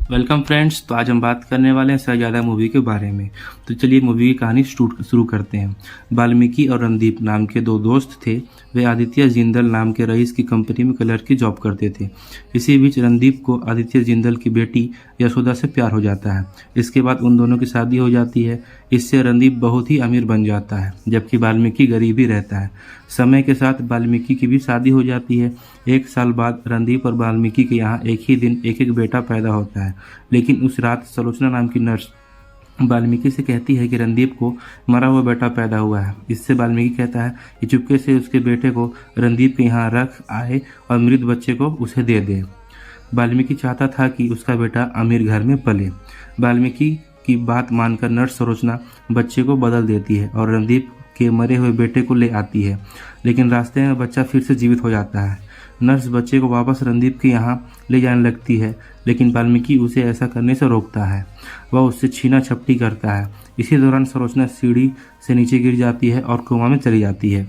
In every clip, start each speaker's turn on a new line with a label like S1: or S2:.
S1: Welcome friends. तो आज हम बात करने वाले हैं शहजादा मूवी के बारे में। तो चलिए मूवी की कहानी शुरू करते हैं। वाल्मीकि और रणदीप नाम के दो दोस्त थे। वे आदित्य जिंदल नाम के रईस की कंपनी में क्लर्क की जॉब करते थे। इसी बीच रणदीप को आदित्य जिंदल की बेटी यशोदा से प्यार हो जाता है। इसके बाद उन दोनों की शादी हो जाती है। इससे रणदीप बहुत ही अमीर बन जाता है, जबकि वाल्मीकि गरीब ही रहता है। समय के साथ वाल्मीकि की भी शादी हो जाती है। 1 साल बाद रणदीप और वाल्मीकि के यहाँ एक ही दिन एक एक बेटा पैदा होता है। लेकिन उस रात सलोचना नाम की नर्स वाल्मीकि से कहती है कि रणदीप को मरा हुआ बेटा पैदा हुआ है। इससे वाल्मीकि कहता है कि चुपके से उसके बेटे को रणदीप के यहाँ रख आए और मृत बच्चे को उसे दे दे। वाल्मीकि चाहता था कि उसका बेटा अमीर घर में पले। वाल्मीकि की बात मानकर नर्स सरोचना बच्चे को बदल देती है और रणदीप के मरे हुए बेटे को ले आती है। लेकिन रास्ते में बच्चा फिर से जीवित हो जाता है। नर्स बच्चे को वापस रणदीप के यहाँ ले जाने लगती है, लेकिन वाल्मीकि उसे ऐसा करने से रोकता है। वह उससे छीना झपटी करता है। इसी दौरान सरोचना सीढ़ी से नीचे गिर जाती है और कोमा में चली जाती है।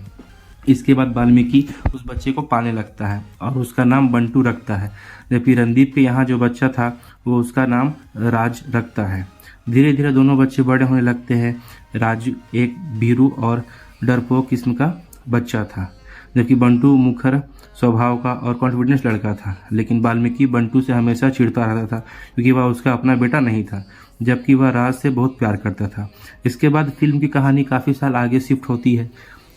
S1: इसके बाद वाल्मीकि उस बच्चे को पालने लगता है और उसका नाम बंटू रखता है, जबकि रणदीप के यहाँ जो बच्चा था वो उसका नाम राज रखता है। धीरे धीरे दोनों बच्चे बड़े होने लगते हैं। राज एक भीरू और डरपोक किस्म का बच्चा था, जबकि बंटू मुखर स्वभाव का और कॉन्फिडेंस लड़का था। लेकिन वाल्मीकि बंटू से हमेशा चिढ़ता रहता था, क्योंकि वह उसका अपना बेटा नहीं था, जबकि वह राज से बहुत प्यार करता था। इसके बाद फिल्म की कहानी काफ़ी साल आगे शिफ्ट होती है।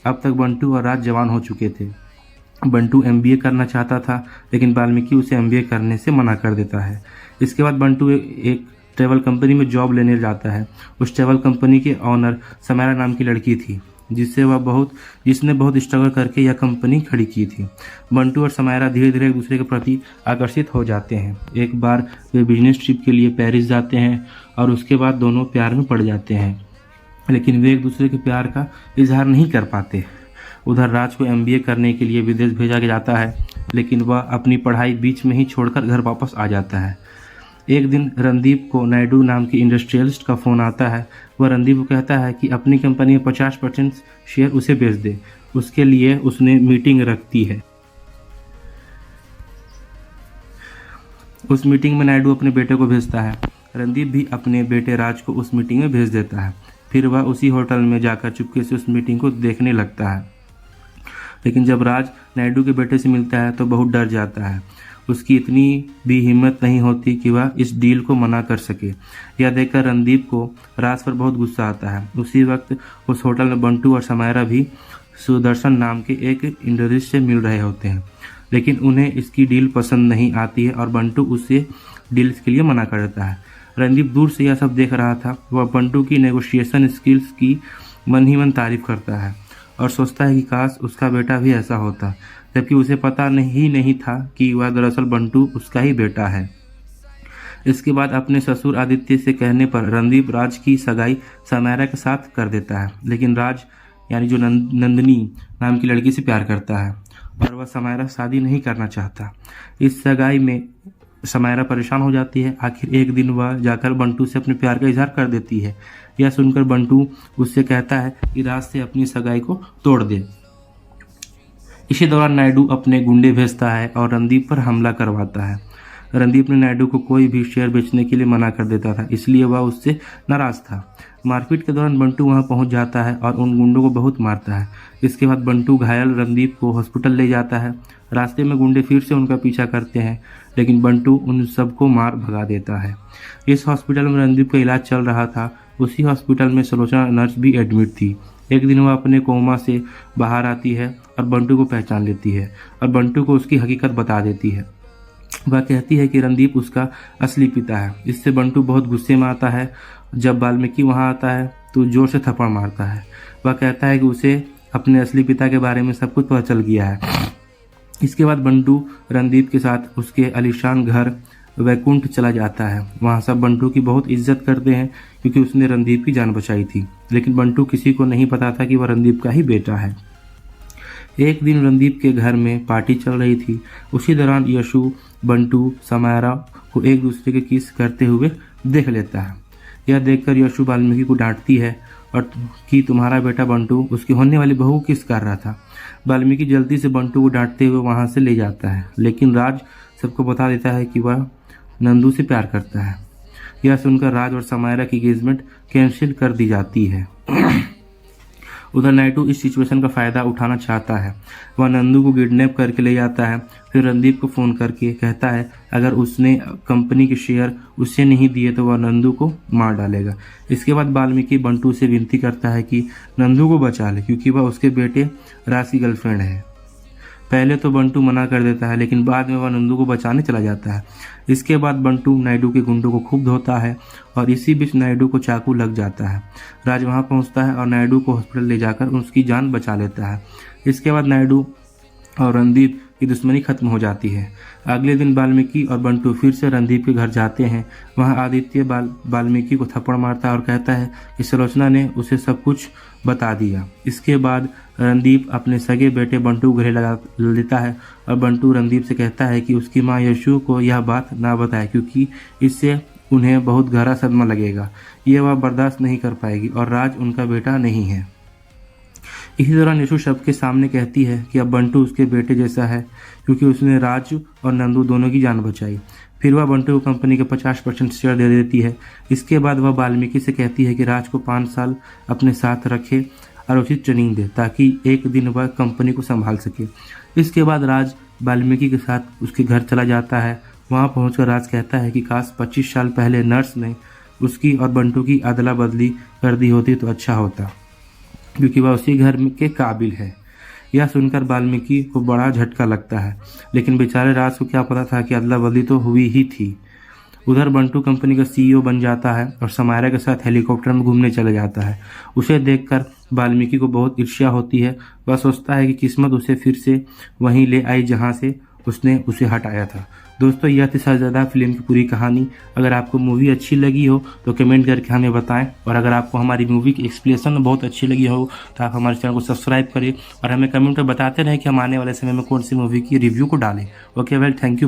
S1: अब तक बंटू और राज जवान हो चुके थे। बंटू एमबीए करना चाहता था, लेकिन वाल्मीकि उसे एमबीए करने से मना कर देता है। इसके बाद बंटू एक ट्रैवल कंपनी में जॉब लेने जाता है। उस ट्रैवल कंपनी के ऑनर समारा नाम की लड़की थी, जिसने बहुत स्ट्रगल करके यह कंपनी खड़ी की थी। बंटू और समायरा धीरे धीरे एक दूसरे के प्रति आकर्षित हो जाते हैं। एक बार वे बिजनेस ट्रिप के लिए पेरिस जाते हैं और उसके बाद दोनों प्यार में पड़ जाते हैं, लेकिन वे एक दूसरे के प्यार का इजहार नहीं कर पाते। उधर राज को एमबीए करने के लिए विदेश भेजा जाता है, लेकिन वह अपनी पढ़ाई बीच में ही छोड़कर घर वापस आ जाता है। एक दिन रणदीप को नायडू नाम की इंडस्ट्रियलिस्ट का फ़ोन आता है। वह रणदीप को कहता है कि अपनी कंपनी में 50% शेयर उसे बेच दे। उसके लिए उसने मीटिंग रखती है। उस मीटिंग में नायडू अपने बेटे को भेजता है। रणदीप भी अपने बेटे राज को उस मीटिंग में भेज देता है। फिर वह उसी होटल में जाकर चुपके से उस मीटिंग को देखने लगता है। लेकिन जब राज नायडू के बेटे से मिलता है तो बहुत डर जाता है। उसकी इतनी भी हिम्मत नहीं होती कि वह इस डील को मना कर सके। यह देखकर रणदीप को राज पर बहुत गुस्सा आता है। उसी वक्त उस होटल में बंटू और समायरा भी सुदर्शन नाम के एक इंडस्ट्रियलिस्ट से मिल रहे होते हैं, लेकिन उन्हें इसकी डील पसंद नहीं आती है और बंटू उसे डील के लिए मना कर देता है। रणदीप दूर से यह सब देख रहा था। वह बंटू की नेगोशिएशन स्किल्स की मन ही मन तारीफ करता है और सोचता है कि काश उसका बेटा भी ऐसा होता, जबकि उसे पता नहीं था कि वह दरअसल बंटू उसका ही बेटा है। इसके बाद अपने ससुर आदित्य से कहने पर रणदीप राज की सगाई समायरा के साथ कर देता है, लेकिन राज यानी जो नंदिनी नाम की लड़की से प्यार करता है और वह समायरा शादी नहीं करना चाहता। इस सगाई में समायरा परेशान हो जाती है। आखिर एक दिन वह जाकर बंटू से अपने प्यार का इजहार कर देती है। यह सुनकर बंटू उससे कहता है कि राज से अपनी सगाई को तोड़ दे। इसी दौरान नायडू अपने गुंडे भेजता है और रणदीप पर हमला करवाता है। रणदीप ने नायडू को कोई भी शेयर बेचने के लिए मना कर देता था, इसलिए वह उससे नाराज था। मारपीट के दौरान बंटू वहां पहुंच जाता है और उन गुंडों को बहुत मारता है। इसके बाद बंटू घायल रणदीप को हॉस्पिटल ले जाता है। रास्ते में गुंडे फिर से उनका पीछा करते हैं, लेकिन बंटू उन सबको मार भगा देता है। इस हॉस्पिटल में रणदीप का इलाज चल रहा था। उसी हॉस्पिटल में सलोचना नर्स भी एडमिट थी। एक दिन वह अपने कोमा से बाहर आती है और बंटू को पहचान लेती है और बंटू को उसकी हकीकत बता देती है। वह कहती है कि रणदीप उसका असली पिता है। इससे बंटू बहुत गुस्से में आता है। जब वाल्मीकि वहां आता है तो जोर से थप्पड़ मारता है। वह कहता है कि उसे अपने असली पिता के बारे में सब कुछ पता चल गया है। इसके बाद बंटू रणदीप के साथ उसके आलीशान घर वैकुंठ चला जाता है। वहाँ सब बंटू की बहुत इज्जत करते हैं, क्योंकि उसने रणदीप की जान बचाई थी। लेकिन बंटू किसी को नहीं पता था कि वह रणदीप का ही बेटा है। एक दिन रणदीप के घर में पार्टी चल रही थी। उसी दौरान यशु बंटू समायरा को एक दूसरे के किस करते हुए देख लेता है। यह देखकर यशु वाल्मीकि को डांटती है और कि तुम्हारा बेटा बंटू उसकी होने वाली बहू किस कर रहा था। वाल्मीकि जल्दी से बंटू को डांटते हुए वहां से ले जाता है, लेकिन राज सबको बता देता है कि वह नंदू से प्यार करता है। यह सुनकर राज और समायरा की एंगेजमेंट कैंसिल कर दी जाती है। उधर नायडू इस सिचुएशन का फ़ायदा उठाना चाहता है। वह नंदू को किडनैप करके ले जाता है। फिर रणदीप को फ़ोन करके कहता है अगर उसने कंपनी के शेयर उसे नहीं दिए तो वह नंदू को मार डालेगा। इसके बाद वाल्मीकि बंटू से विनती करता है कि नंदू को बचा ले क्योंकि वह उसके बेटे राज की गर्लफ्रेंड है। पहले तो बंटू मना कर देता है लेकिन बाद में वह नंदू को बचाने चला जाता है। इसके बाद बंटू नायडू के गुंडों को खूब धोता है और इसी बीच नायडू को चाकू लग जाता है। राज वहां पहुंचता है और नायडू को हॉस्पिटल ले जाकर उसकी जान बचा लेता है। इसके बाद नायडू और रणदीप की दुश्मनी खत्म हो जाती है। अगले दिन वाल्मीकि और बंटू फिर से रणदीप के घर जाते हैं। वहां आदित्य वाल्मीकि को थप्पड़ मारता है और कहता है कि सुलोचना ने उसे सब कुछ बता दिया। इसके बाद रणदीप अपने सगे बेटे बंटू को गले लगा लेता है और बंटू रणदीप से कहता है कि उसकी माँ यशु को यह बात ना बताए क्योंकि इससे उन्हें बहुत गहरा सदमा लगेगा। ये वह बर्दाश्त नहीं कर पाएगी और राज उनका बेटा नहीं है। इसी दौरान यशु सबके सामने कहती है कि अब बंटू उसके बेटे जैसा है क्योंकि उसने राज और नंदू दोनों की जान बचाई। फिर वह बंटू को कंपनी के 50% शेयर दे देती है। इसके बाद वह वाल्मीकि से कहती है कि राज को 5 साल अपने साथ रखे और उचित ट्रेनिंग दे ताकि एक दिन वह कंपनी को संभाल सके। इसके बाद राज वाल्मीकि के साथ उसके घर चला जाता है। वहां पहुंचकर राज कहता है कि काश 25 साल पहले नर्स ने उसकी और बंटू की अदला बदली कर दी होती तो अच्छा होता क्योंकि वह उसी घर के काबिल है। यह सुनकर वाल्मीकि को बड़ा झटका लगता है लेकिन बेचारे राज को क्या पता था कि अदला बदली तो हुई ही थी। उधर बंटू कंपनी का CEO बन जाता है और समायरा के साथ हेलीकॉप्टर में घूमने चले जाता है। उसे देखकर वाल्मीकि को बहुत ईर्ष्या होती है। वह सोचता है कि किस्मत उसे फिर से वहीं ले आई जहां से उसने उसे हटाया था। दोस्तों यह थी शहजादा फिल्म की पूरी कहानी। अगर आपको मूवी अच्छी लगी हो तो कमेंट करके हमें बताएं और अगर आपको हमारी मूवी की एक्सप्लेनेशन बहुत अच्छी लगी हो तो आप हमारे चैनल को सब्सक्राइब करें और हमें कमेंट में बताते रहें कि हम आने वाले समय में कौन सी मूवी की रिव्यू को डालें। Okay well, thank you.